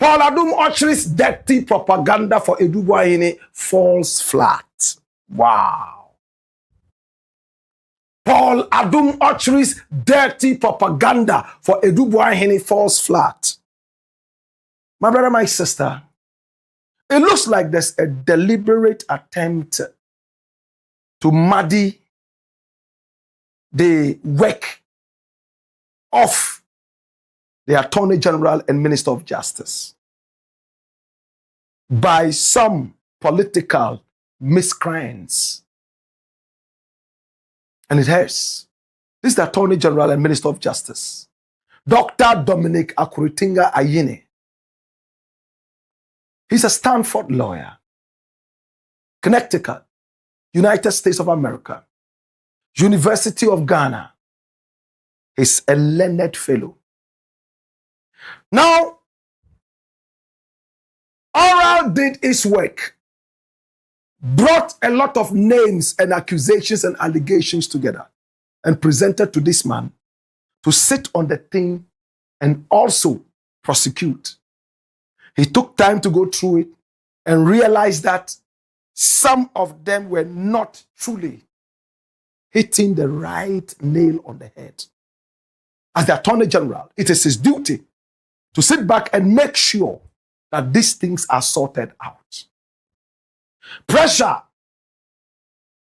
Paul Otchere's dirty propaganda for Boahen falls flat. Wow. Paul Otchere's dirty propaganda for Boahen falls flat. My brother, my sister, it looks like there's a deliberate attempt to muddy the work of the Attorney General and Minister of Justice by some political miscreants. And it hurts. This is the Attorney General and Minister of Justice, Dr. Dominic Akuritinga Ayine. He's a Stanford lawyer, Connecticut, United States of America, University of Ghana. He's a learned fellow. Now, Oral did his work, brought a lot of names and accusations and allegations together, and presented to this man to sit on the thing and also prosecute. He took time to go through it and realized that some of them were not truly hitting the right nail on the head. As the Attorney General, it is his duty to sit back and make sure that these things are sorted out. Pressure.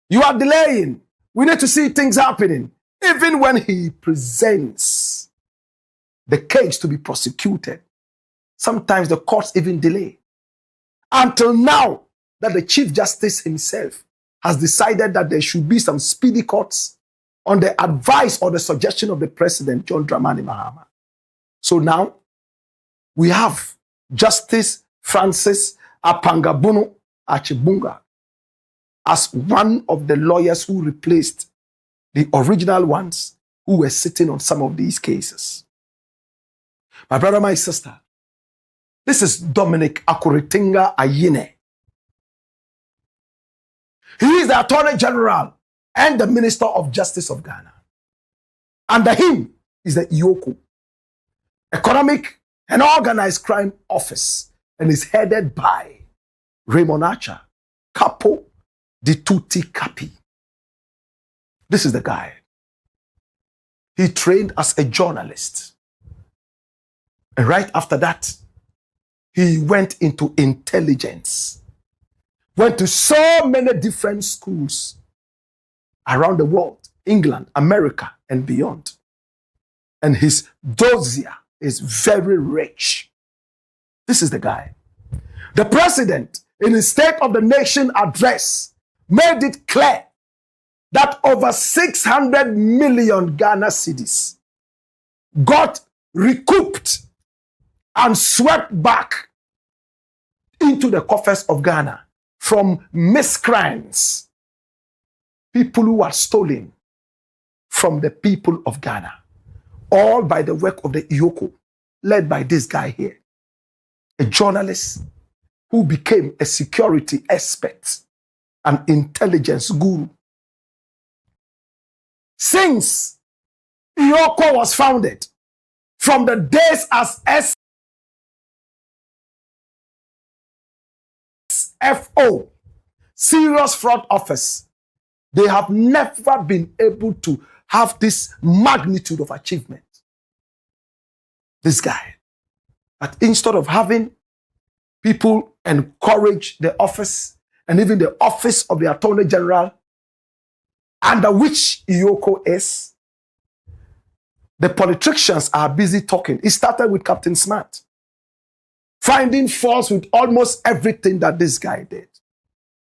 You are delaying. We need to see things happening. Even when he presents the case to be prosecuted, sometimes the courts even delay. Until now, that the Chief Justice himself has decided that there should be some speedy courts on the advice or the suggestion of the President, John Dramani Mahama. So now, we have Justice Francis Apangabono Achibunga as one of the lawyers who replaced the original ones who were sitting on some of these cases. My brother, my sister, this is Dominic Akuritinga Ayine. He is the Attorney General and the Minister of Justice of Ghana. Under him is the IOCO, Economic and Organized Crime Office, and is headed by Raymond Archer, Capo di Tutti Capi. This is the guy. He trained as a journalist. And right after that, he went into intelligence. Went to so many different schools around the world, England, America, and beyond. And his dossier is very rich. This is the guy. The president, in his State of the Nation address, made it clear that over 600 million Ghana cedis got recouped and swept back into the coffers of Ghana from miscreants, people who are stolen from the people of Ghana, all by the work of the IOCO, led by this guy here, a journalist who became a security expert, an intelligence guru. Since IOCO was founded, from the days as SFO, Serious Fraud Office, they have never been able to have this magnitude of achievement. This guy, but instead of having people encourage the office and even the office of the Attorney General, under which IOCO is, the politicians are busy talking. It started with Captain Smart, finding faults with almost everything that this guy did,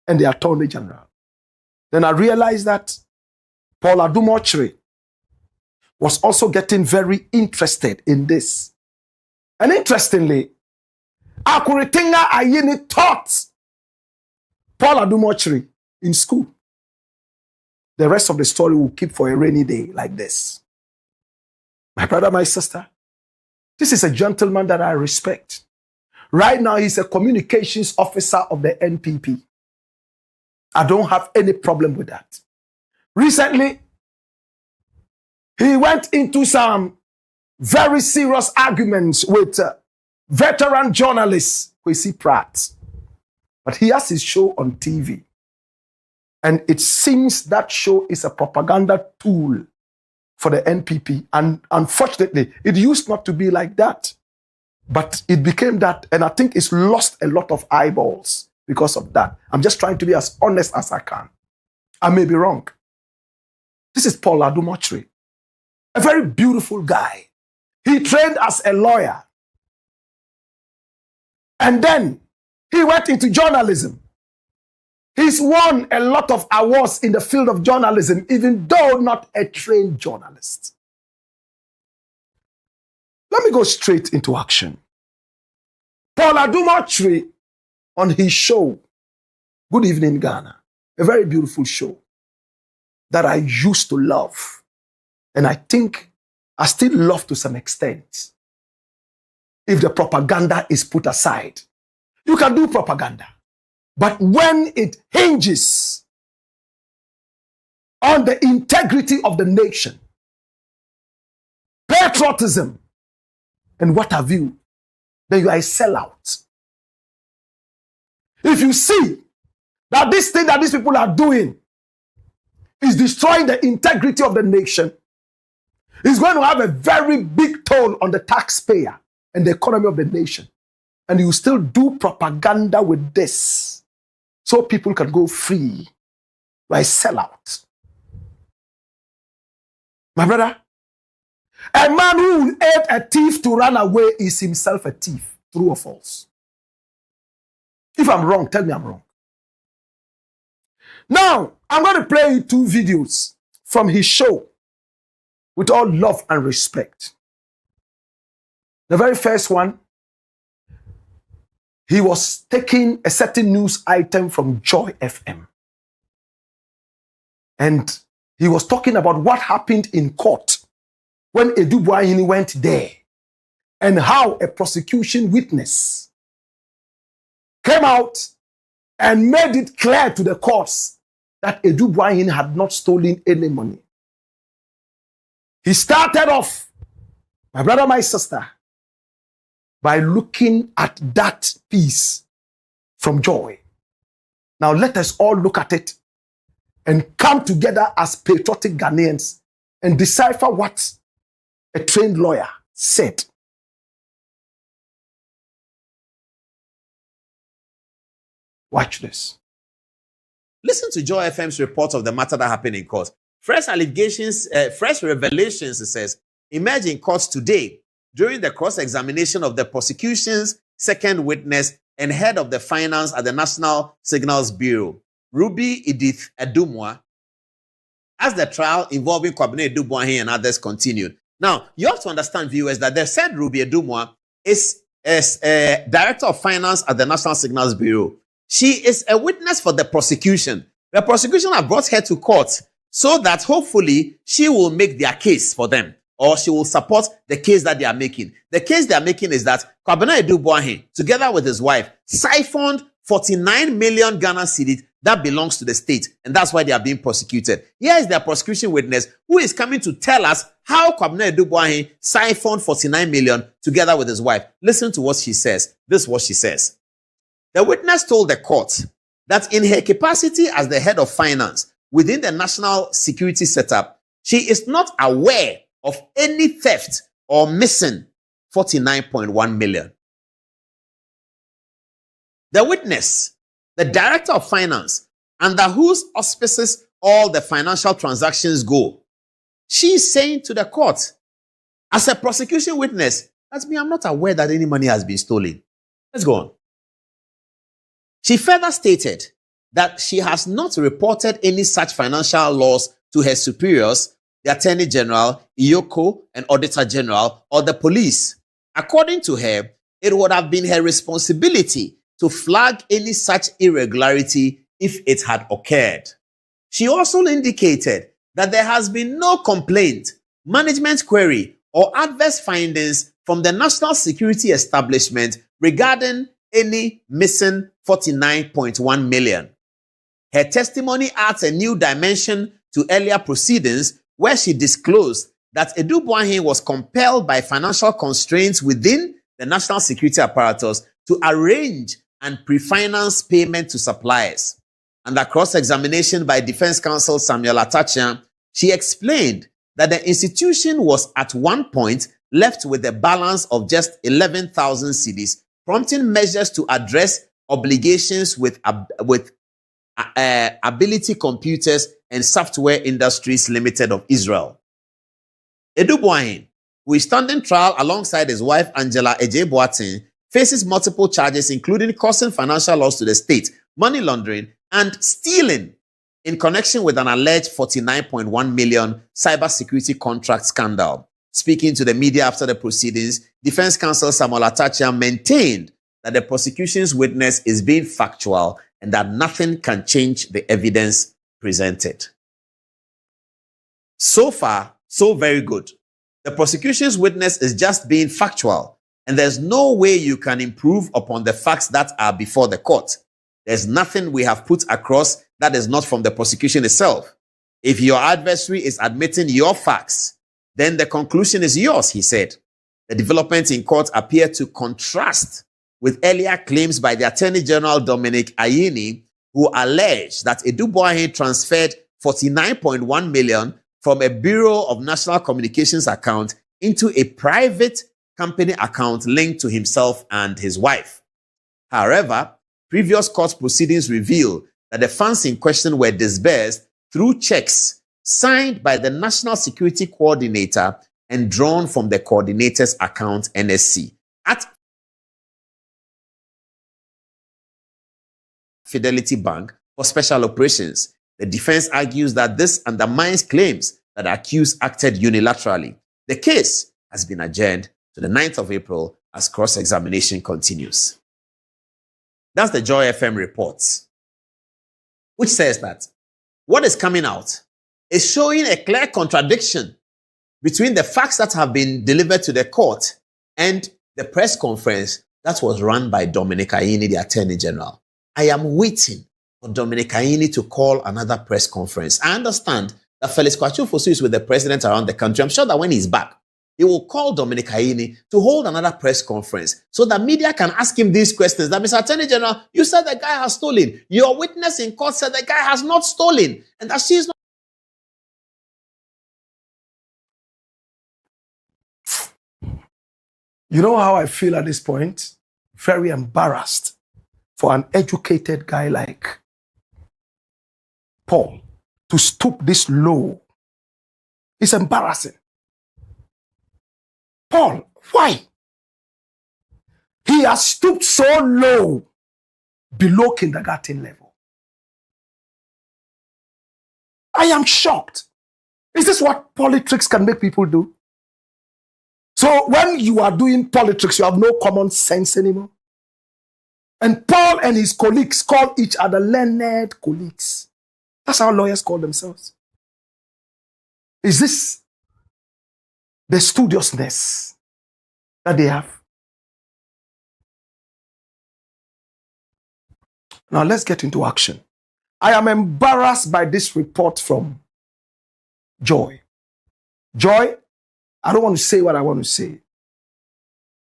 and the Attorney General. Then I realized that Paul Otcheре was also getting very interested in this. And interestingly, Akuritinga Ayine taught Paul Otchere in school. The rest of the story will keep for a rainy day like this. My brother, my sister, this is a gentleman that I respect. Right now, he's a communications officer of the NPP. I don't have any problem with that. Recently, he went into some very serious arguments with veteran journalist, Kwesi Pratt. But he has his show on TV. And it seems that show is a propaganda tool for the NPP. And unfortunately, it used not to be like that. But it became that, and I think it's lost a lot of eyeballs because of that. I'm just trying to be as honest as I can. I may be wrong. This is Paul Adumochre, a very beautiful guy. He trained as a lawyer. And then he went into journalism. He's won a lot of awards in the field of journalism, even though not a trained journalist. Let me go straight into action. Paul Adumochre on his show, Good Evening Ghana, a very beautiful show that I used to love. And I think I still love to some extent. If the propaganda is put aside, you can do propaganda. But when it hinges on the integrity of the nation, patriotism, and what have you, then you are a sellout. If you see that this thing that these people are doing is destroying the integrity of the nation, it's going to have a very big toll on the taxpayer and the economy of the nation. And you still do propaganda with this so people can go free. You are a sellout. My brother, a man who will aid a thief to run away is himself a thief. True or false? If I'm wrong, tell me I'm wrong. Now, I'm going to play you 2 videos from his show with all love and respect. The very first one, he was taking a certain news item from Joy FM. And he was talking about what happened in court when Edu Boahen went there, and how a prosecution witness came out and made it clear to the courts that Edu Boahen had not stolen any money. He started off, my brother, my sister, by looking at that piece from Joy. Now let us all look at it and come together as patriotic Ghanaians and decipher what a trained lawyer said. Watch this. Listen to Joy FM's report of the matter that happened in court. Fresh allegations, fresh revelations, it says, emerged in court today during the cross-examination of the prosecution's second witness and head of the finance at the National Signals Bureau, Ruby Edith Adumwa, as the trial involving Kwabena Agyapong and others continued. Now, you have to understand, viewers, that the said Ruby Adumwa is Director of Finance at the National Signals Bureau. She is a witness for the prosecution. The prosecution have brought her to court so that hopefully she will make their case for them, or she will support the case that they are making. The case they are making is that Kwabena Agyapong, together with his wife, siphoned 49 million Ghana cedis that belongs to the state, and that's why they are being prosecuted. Here is their prosecution witness who is coming to tell us how Kwabena Agyapong siphoned 49 million together with his wife. Listen to what she says. This is what she says. The witness told the court that in her capacity as the head of finance within the national security setup, she is not aware of any theft or missing 49.1 million. The witness, the director of finance, under whose auspices all the financial transactions go, she is saying to the court, as a prosecution witness, that's me, I'm not aware that any money has been stolen. Let's go on. She further stated that she has not reported any such financial loss to her superiors, the Attorney General, Iyoko, and Auditor General, or the police. According to her, it would have been her responsibility to flag any such irregularity if it had occurred. She also indicated that there has been no complaint, management query, or adverse findings from the National Security Establishment regarding any missing 49.1 million. Her testimony adds a new dimension to earlier proceedings where she disclosed that Agyapong was compelled by financial constraints within the national security apparatus to arrange and pre-finance payment to suppliers. Under cross-examination by Defense Counsel Samuel Atachian, she explained that the institution was at one point left with a balance of just 11,000 cedis, prompting measures to address obligations with Ability Computers and Software Industries Limited of Israel. Edu Boahen, who is standing trial alongside his wife Angela Ejeboatin, faces multiple charges including causing financial loss to the state, money laundering, and stealing in connection with an alleged 49.1 million cybersecurity contract scandal. Speaking to the media after the proceedings, Defense Counsel Samuel Atachian maintained that the prosecution's witness is being factual and that nothing can change the evidence presented. So far, so very good. The prosecution's witness is just being factual, and there's no way you can improve upon the facts that are before the court. There's nothing we have put across that is not from the prosecution itself. If your adversary is admitting your facts, then the conclusion is yours, he said. The developments in court appear to contrast with earlier claims by the Attorney General Dominic Ayini, who alleged that Edu Boahen transferred 49.1 million from a Bureau of National Communications account into a private company account linked to himself and his wife. However, previous court proceedings reveal that the funds in question were disbursed through checks signed by the National Security Coordinator and drawn from the coordinator's account NSC at Fidelity Bank for special operations. The defense argues that this undermines claims that the accused acted unilaterally. The case has been adjourned to the 9th of April as cross-examination continues. That's the Joy FM reports, which says that what is coming out is showing a clear contradiction between the facts that have been delivered to the court and the press conference that was run by Dominic Ayini, the Attorney General. I am waiting for Dominic Ayini to call another press conference. I understand that Felix Kwaku Annan is with the president around the country. I'm sure that when he's back, he will call Dominic Ayini to hold another press conference so that media can ask him these questions. That Mr. Attorney General, you said the guy has stolen. Your witness in court said the guy has not stolen and that she is not. You know how I feel at this point? Very embarrassed for an educated guy like Paul to stoop this low. It's embarrassing. Paul, why? He has stooped so low below kindergarten level. I am shocked. Is this what politics can make people do? So when you are doing politics, you have no common sense anymore. And Paul and his colleagues call each other learned colleagues. That's how lawyers call themselves. Is this the studiousness that they have? Now let's get into action. I am embarrassed by this report from Joy. Joy, I don't want to say what I want to say.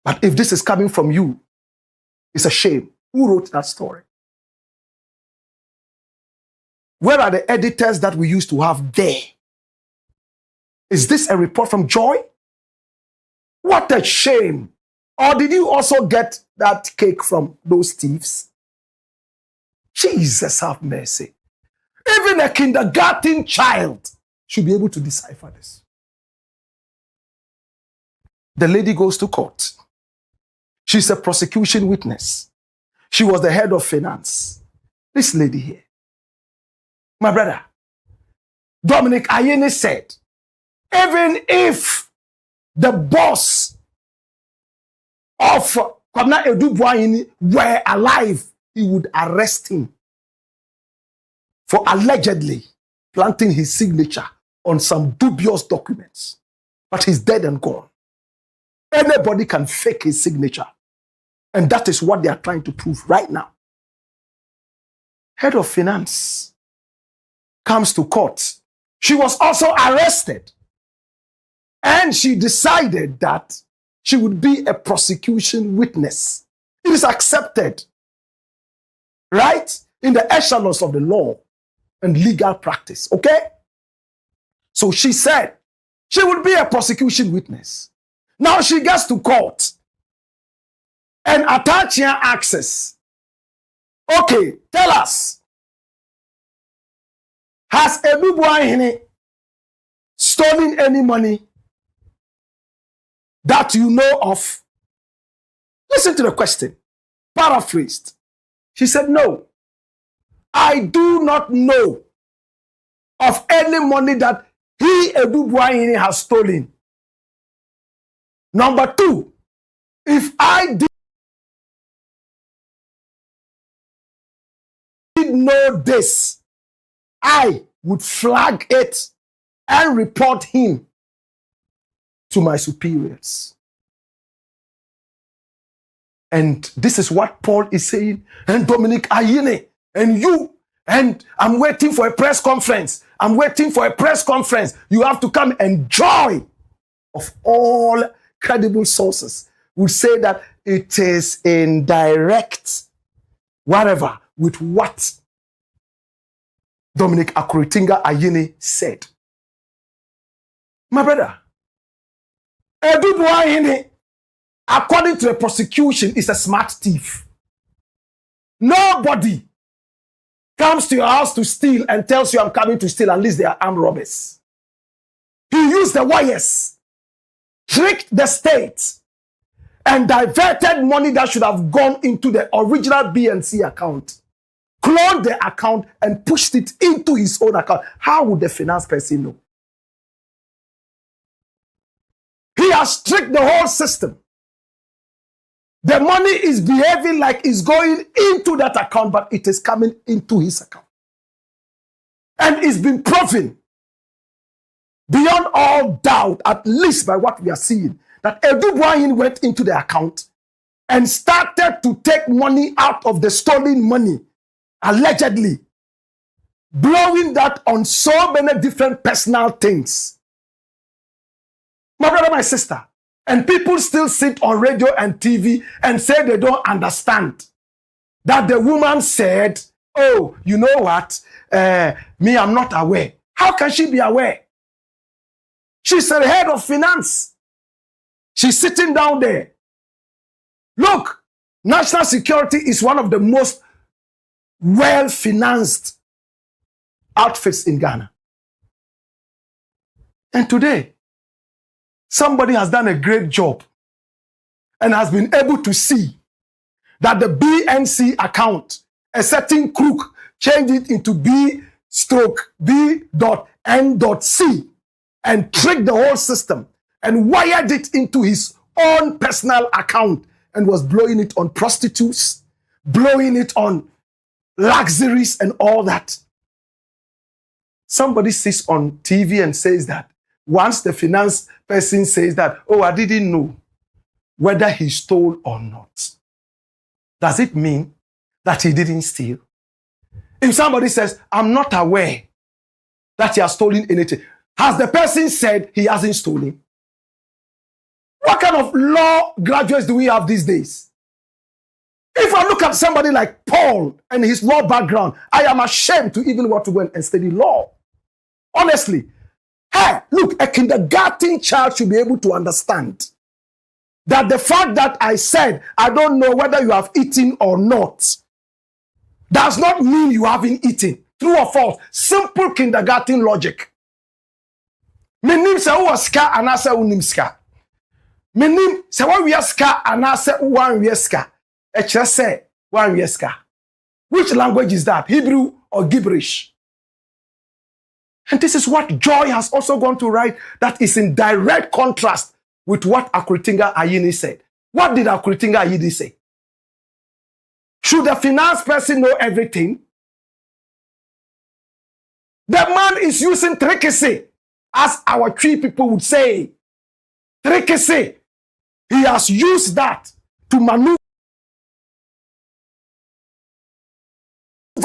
But if this is coming from you, it's a shame. Who wrote that story? Where are the editors that we used to have there? Is this a report from Joy? What a shame. Or did you also get that cake from those thieves? Jesus have mercy. Even a kindergarten child should be able to decipher this. The lady goes to court. She's a prosecution witness. She was the head of finance. This lady here. My brother, Dominic Ayini said, even if the boss of Kwabena Agyapong were alive, he would arrest him for allegedly planting his signature on some dubious documents. But he's dead and gone. Anybody can fake his signature. And that is what they are trying to prove right now. Head of finance comes to court. She was also arrested. And she decided that she would be a prosecution witness. It is accepted, right, in the echelons of the law and legal practice, okay? So she said she would be a prosecution witness. Now she gets to court and Atachia asks, okay, tell us, has Ebu Boahen stolen any money that you know of? Listen to the question, paraphrased. She said, no, I do not know of any money that he, Ebu Boahen, has stolen. Number two, if I did know this, I would flag it and report him to my superiors. And this is what Paul is saying, and Dominic Ayine, and you, and I'm waiting for a press conference. I'm waiting for a press conference. You have to come and joy of all credible sources would say that it is in direct, whatever, with what Dominic Akuritinga Ayine said. My brother, Ebu Boahen, according to the prosecution, is a smart thief. Nobody comes to your house to steal and tells you I'm coming to steal unless they are armed robbers. He used the wires, tricked the state, and diverted money that should have gone into the original BNC account, cloned the account and pushed it into his own account. How would the finance person know? He has tricked the whole system. The money is behaving like it's going into that account, but it is coming into his account. And it's been proven beyond all doubt, at least by what we are seeing, that Ebu Boahen went into the account and started to take money out of the stolen money, allegedly, blowing that on so many different personal things. My brother, my sister, and people still sit on radio and TV and say they don't understand that the woman said, oh, you know what? Me, I'm not aware. How can she be aware? She's the head of finance. She's sitting down there. Look, national security is one of the most well-financed outfits in Ghana. And today, somebody has done a great job and has been able to see that the BNC account, a certain crook, changed it into B.N.C and tricked the whole system and wired it into his own personal account and was blowing it on prostitutes, blowing it on luxuries and all that. Somebody sits on TV and says that once the finance person says that, oh, I didn't know whether he stole or not, does it mean that he didn't steal? If somebody says, I'm not aware that he has stolen anything, has the person said he hasn't stolen? What kind of law graduates do we have these days? If I look at somebody like Paul and his law background, I am ashamed to even want to go and study law. Honestly. Hey, look, a kindergarten child should be able to understand that the fact that I said, I don't know whether you have eaten or not, does not mean you haven't eaten. True or false? Simple kindergarten logic. Menim se wo ska anase unim ska. Menim se wo wi ska anase wan wi ska. E kire se wan wi ska. Which language is that? Hebrew or gibberish? And this is what Joy has also gone to write that is in direct contrast with what Akuritinga Ayine said. What did Akuritinga Ayine say? Should the finance person know everything? The man is using trickery, as our tree people would say. Trickery. He has used that to maneuver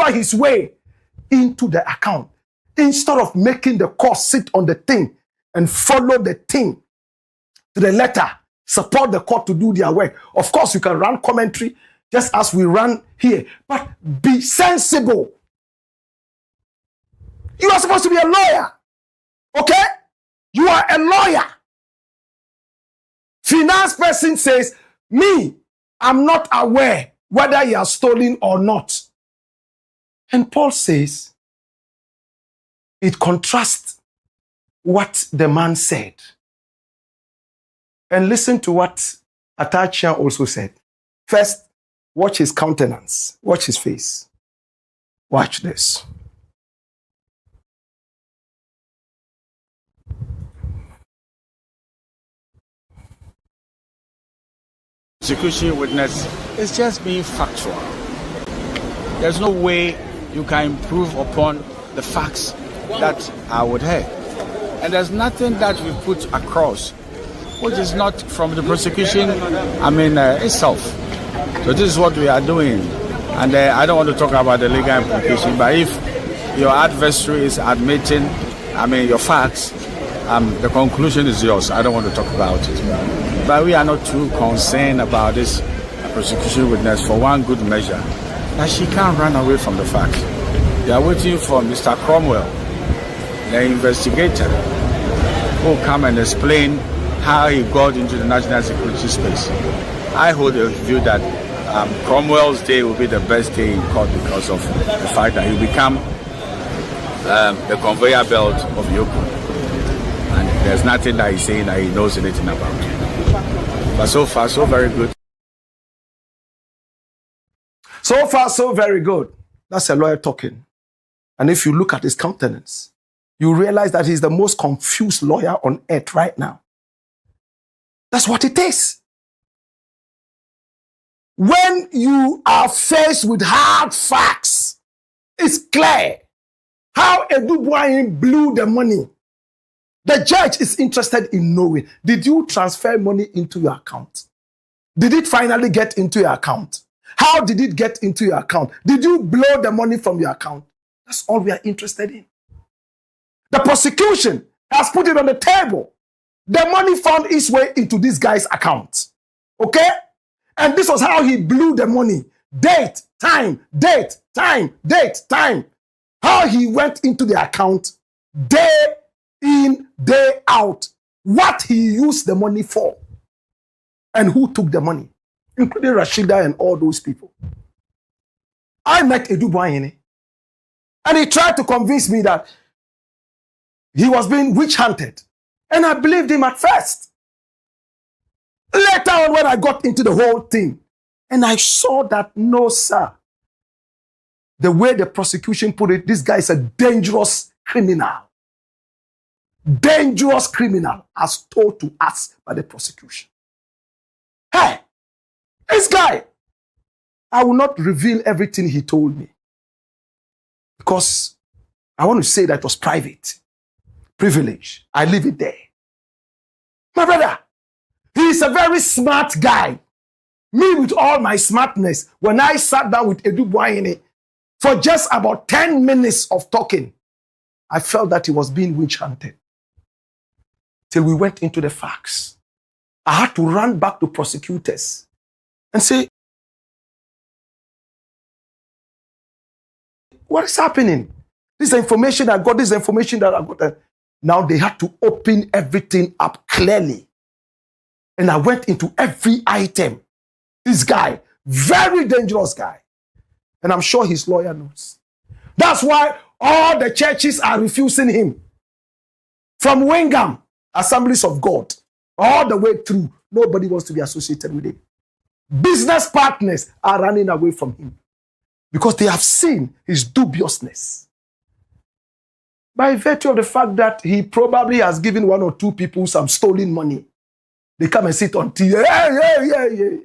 his way into the account, instead of making the court sit on the thing and follow the thing to the letter support the court to do their work. Of course, you can run commentary just as we run here, but be sensible. You are supposed to be a lawyer, okay? You are a lawyer. Finance person says, me, I'm not aware whether he has stolen or not. And Paul says, it contrasts what the man said. And listen to what Atachia also said. First, watch his countenance. Watch his face. Watch this. Prosecution witness is just being factual. There's no way you can improve upon the facts that I would have. And there's nothing that we put across which is not from the prosecution, itself. So this is what we are doing. And I don't want to talk about the legal implication, but if your adversary is admitting, your facts, the conclusion is yours. I don't want to talk about it. But we are not too concerned about this prosecution witness for one good measure, that she can't run away from the facts. They are waiting for Mr. Cromwell, the investigator, who will come and explain how he got into the national security space. I hold the view that Cromwell's day will be the best day in court because of the fact that he will become the conveyor belt of Yoko. And there's nothing that he's saying that he knows anything about. But so far, so very good. So far, so very good. That's a lawyer talking. And if you look at his countenance, you realize that he's the most confused lawyer on earth right now. That's what it is. When you are faced with hard facts, it's clear how Boahen blew the money. The judge is interested in knowing, did you transfer money into your account? Did it finally get into your account? How did it get into your account? Did you blow the money from your account? That's all we are interested in. The prosecution has put it on the table. The money found its way into this guy's account. Okay? And this was how he blew the money. Date, time, date, time, date, time. How he went into the account day in, day out. What he used the money for. And who took the money. Including Rashida and all those people. I met Boahen, and he tried to convince me that he was being witch hunted. And I believed him at first. Later on, when I got into the whole thing, and I saw that, no, sir. The way the prosecution put it, this guy is a dangerous criminal. Dangerous criminal, as told to us by the prosecution. Hey, this guy, I will not reveal everything he told me. Because I want to say that it was private. Privilege. I leave it there. My brother, he is a very smart guy. Me with all my smartness, when I sat down with Boahen for just about 10 minutes of talking, I felt that he was being witch hunted. Till we went into the facts. I had to run back to prosecutors and say, what is happening? This information I got, this information that I got. Now they had to open everything up clearly. And I went into every item. This guy, very dangerous guy. And I'm sure his lawyer knows. That's why all the churches are refusing him. From Wingham, Assemblies of God, all the way through, nobody wants to be associated with him. Business partners are running away from him because they have seen his dubiousness. By virtue of the fact that he probably has given one or two people some stolen money. They come and sit on TV. Yeah.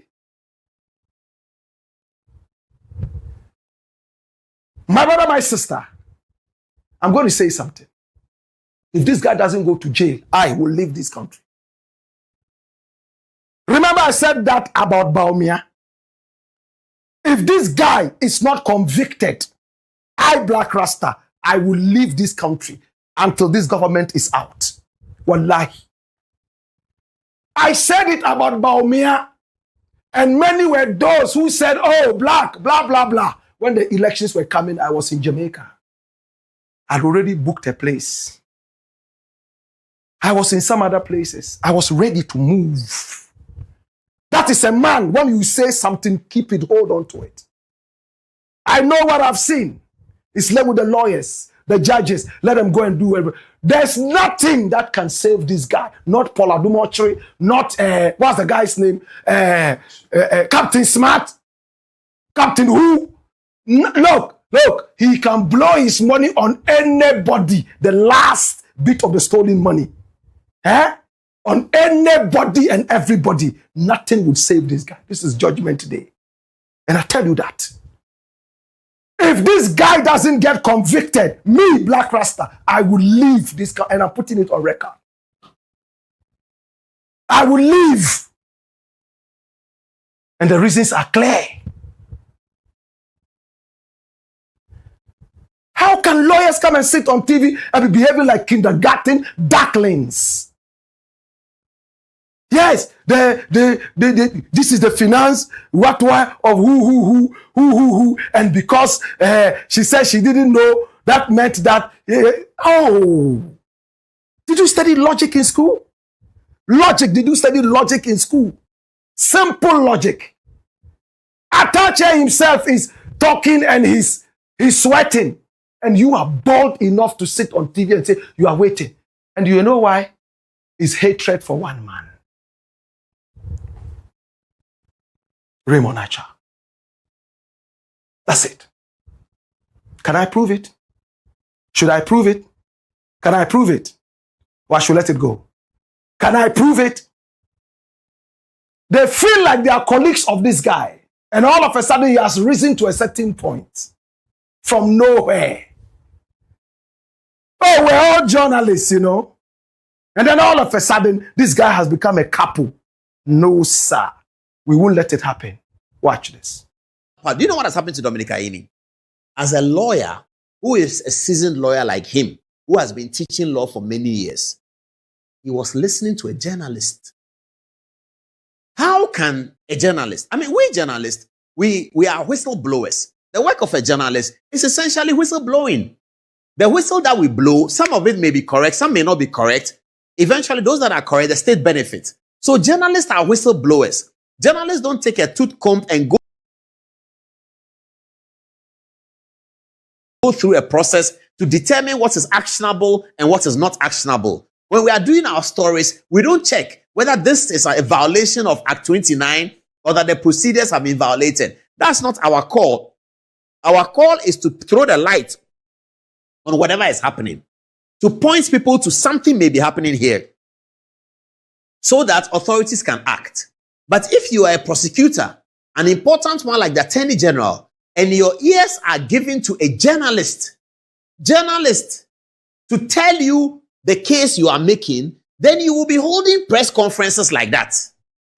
My brother, my sister, I'm going to say something. If this guy doesn't go to jail, I will leave this country. Remember I said that about Bawumia? If this guy is not convicted, Black Rasta, I will leave this country until this government is out. Wallahi. I said it about Bawumia, and many were those who said, oh, black, blah, blah, blah. When the elections were coming, I was in Jamaica. I'd already booked a place. I was in some other places. I was ready to move. That is a man, when you say something, keep it, hold on to it. I know what I've seen. It's left with the lawyers, the judges, let them go and do whatever. There's nothing that can save this guy. Not Paul Adumochiri, not, what's the guy's name? Captain Smart. Captain who? Look, he can blow his money on anybody. The last bit of the stolen money. On anybody and everybody. Nothing would save this guy. This is Judgment Day. And I tell you that. If this guy doesn't get convicted, me, Black Rasta, I will leave this guy, and I'm putting it on record. I will leave. And the reasons are clear. How can lawyers come and sit on TV and be behaving like kindergarten ducklings? Yes, this is the finance, what of who, and because she said she didn't know, that meant that, oh, did you study logic in school? Did you study logic in school? Simple logic. Otchere himself is talking and he's sweating, and you are bold enough to sit on TV and say, you are waiting. And you know why? It's hatred for one man. Raymond Acha. That's it. Can I prove it? Should I prove it? Can I prove it? Or I should let it go? Can I prove it? They feel like they are colleagues of this guy. And all of a sudden he has risen to a certain point. From nowhere. Oh, we're all journalists, you know. And then all of a sudden, this guy has become a couple. No, sir. We won't let it happen. Watch this. Do you know what has happened to Dominic Ayeni? As a lawyer, who is a seasoned lawyer like him, who has been teaching law for many years, he was listening to a journalist. How can a journalist, we journalists, we are whistleblowers. The work of a journalist is essentially whistleblowing. The whistle that we blow, some of it may be correct, some may not be correct. Eventually, those that are correct, the state benefits. So journalists are whistleblowers. Journalists don't take a tooth comb and go through a process to determine what is actionable and what is not actionable. When we are doing our stories, we don't check whether this is a violation of Act 29 or that the procedures have been violated. That's not our call. Our call is to throw the light on whatever is happening, to point people to something may be happening here so that authorities can act. But if you are a prosecutor, an important one like the Attorney General, and your ears are given to a journalist to tell you the case you are making, then you will be holding press conferences like that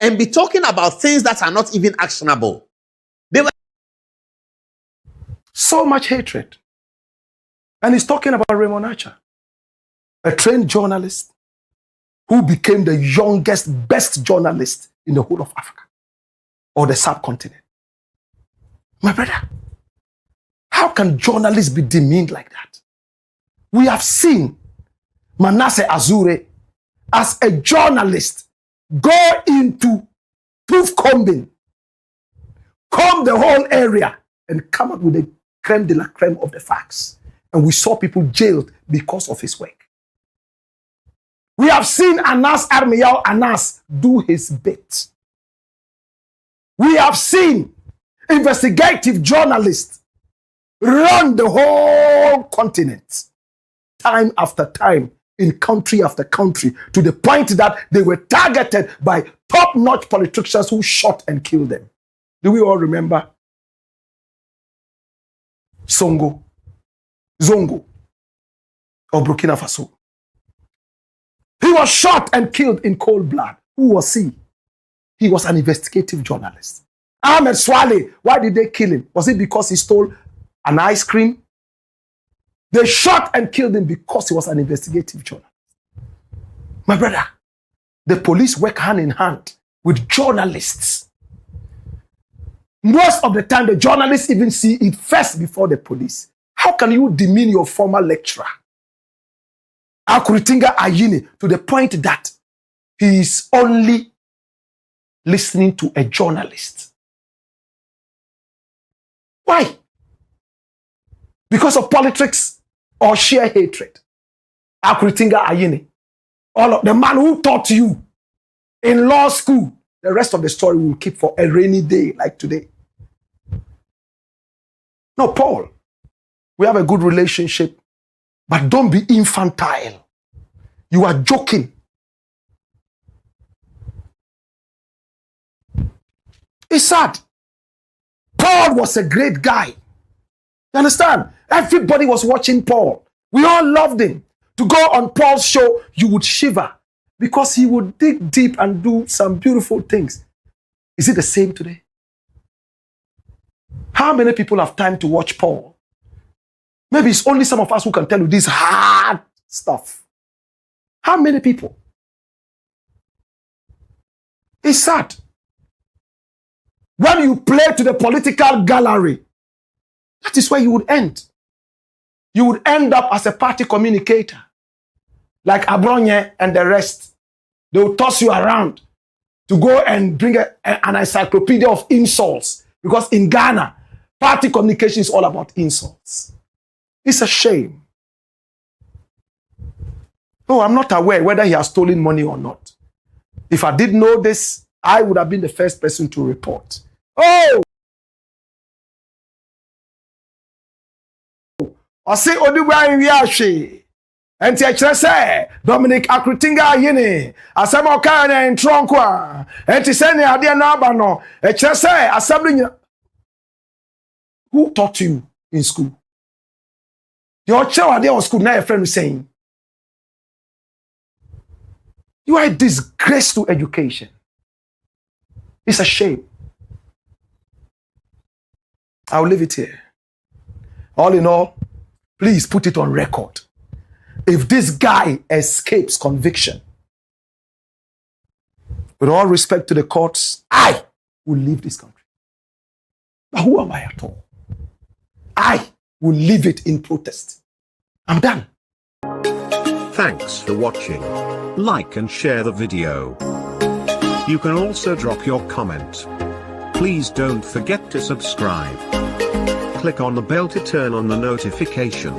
and be talking about things that are not even actionable. So much hatred. And he's talking about Raymond Acha, a trained journalist who became the youngest, best journalist in the whole of Africa or the subcontinent. My brother, how can journalists be demeaned like that? We have seen Manasseh Azure as a journalist go into tooth combing, comb the whole area, and come up with the creme de la creme of the facts. And we saw people jailed because of his work. We have seen Aremeyaw Anas do his bit. We have seen investigative journalists run the whole continent, time after time, in country after country, to the point that they were targeted by top-notch politicians who shot and killed them. Do we all remember Zongo of Burkina Faso? He was shot and killed in cold blood. Who was he? He was an investigative journalist. Ahmed Swale, why did they kill him? Was it because he stole an ice cream? They shot and killed him because he was an investigative journalist. My brother, the police work hand in hand with journalists. Most of the time, the journalists even see it first before the police. How can you demean your former lecturer, Akuritinga Ayine, to the point that he is only listening to a journalist? Why? Because of politics or sheer hatred? Akuritinga Ayine, all of the man who taught you in law school, the rest of the story will keep for a rainy day like today. No, Paul, we have a good relationship, but don't be infantile. You are joking. It's sad. Paul was a great guy. You understand? Everybody was watching Paul. We all loved him. To go on Paul's show, you would shiver because he would dig deep and do some beautiful things. Is it the same today? How many people have time to watch Paul? Maybe it's only some of us who can tell you this hard stuff. How many people? It's sad. When you play to the political gallery, that is where you would end. You would end up as a party communicator. Like Abronye and the rest. They will toss you around to go and bring an encyclopedia of insults. Because in Ghana, party communication is all about insults. It's a shame. Oh, I'm not aware whether he has stolen money or not. If I did know this, I would have been the first person to report. Oh! I say, Odiwa in Riashi. And say, Dominic Akuritinga Ayine. Asama Okane in Tronkwa. And Tisene Adia Nabano. And say, assembling. Who taught you in school? Your child there on school, now your friend is saying, you are a disgrace to education. It's a shame. I'll leave it here. All in all, please put it on record. If this guy escapes conviction, with all respect to the courts, I will leave this country. But who am I at all? I will leave it in protest. I'm done. Thanks for watching. Like and share the video. You can also drop your comment. Please don't forget to subscribe. Click on the bell to turn on the notification.